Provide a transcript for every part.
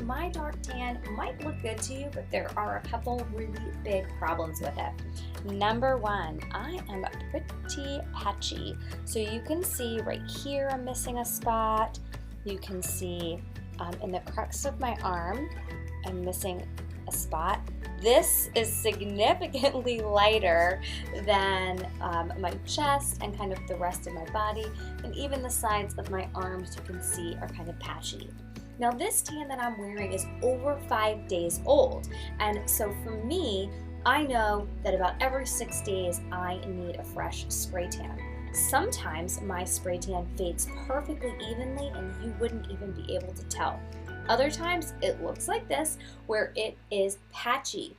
my dark tan might look good to you, but there are a couple really big problems with it. Number one, I am pretty patchy. So you can see right here I'm missing a spot. You can see in the crux of my arm I'm missing a spot. This is significantly lighter than my chest and kind of the rest of my body, and even the sides of my arms you can see are kind of patchy. Now this tan that I'm wearing is over 5 days old, and so for me, I know that about every 6 days I need a fresh spray tan. Sometimes my spray tan fades perfectly evenly and you wouldn't even be able to tell. Other times it looks like this, where it is patchy.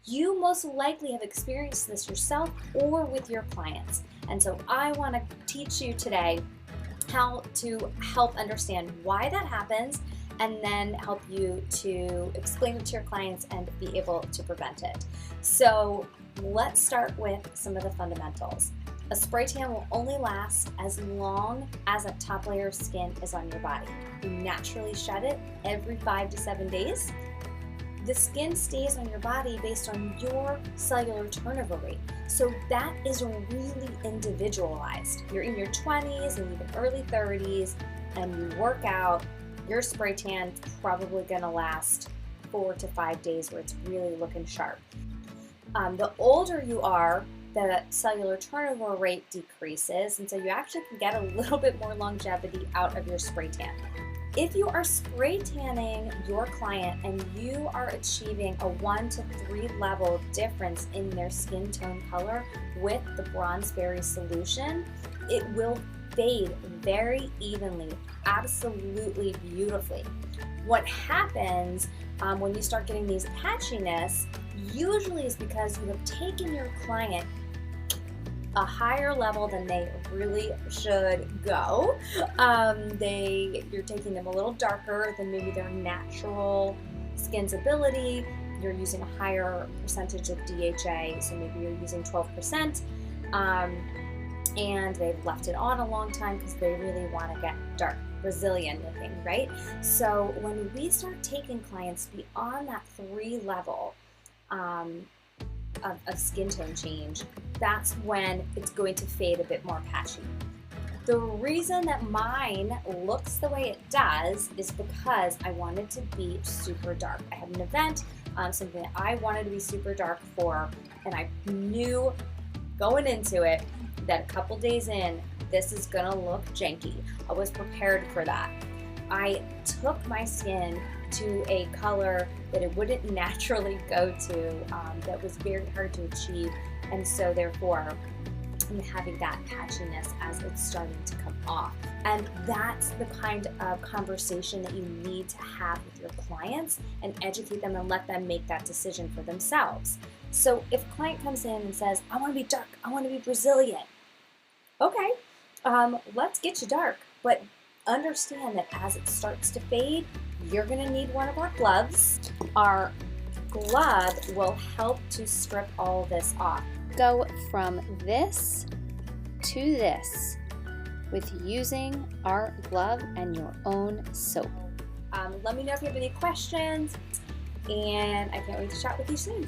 You most likely have experienced this yourself or with your clients. And so I want to teach you today how to help understand why that happens, and then help you to explain it to your clients and be able to prevent it. So let's start with some of the fundamentals. A spray tan will only last as long as a top layer of skin is on your body. You naturally shed it every 5 to 7 days. The skin stays on your body based on your cellular turnover rate. So that is really individualized. You're in your 20s and even early 30s and you work out, your spray tan is probably gonna last 4 to 5 days where it's really looking sharp. The older you are, the cellular turnover rate decreases, and so you actually can get a little bit more longevity out of your spray tan. If you are spray tanning your client and you are achieving a 1 to 3 level difference in their skin tone color with the Bronze Berry solution, it will fade very evenly, absolutely beautifully. What happens when you start getting these patchiness usually is because you have taken your client a higher level than they really should go. You're taking them a little darker than maybe their natural skin's ability. You're using a higher percentage of DHA, so maybe you're using 12%, and they've left it on a long time because they really want to get dark, Brazilian looking, right? So when we start taking clients beyond that 3 level of skin tone change, that's when it's going to fade a bit more patchy. The reason that mine looks the way it does is because I wanted to be super dark. I had an event, something that I wanted to be super dark for, and I knew going into it that a couple days in, this is gonna look janky. I was prepared for that. I took my skin to a color that it wouldn't naturally go to, that was very hard to achieve, and so therefore I'm having that patchiness as it's starting to come off. And that's the kind of conversation that you need to have with your clients and educate them and let them make that decision for themselves. So if a client comes in and says, I want to be dark, I want to be Brazilian, okay, let's get you dark, but understand that as it starts to fade, you're going to need one of our gloves. Our glove will help to strip all this off. Go from this to this with using our glove and your own soap. Let me know if you have any questions, and I can't wait to chat with you soon.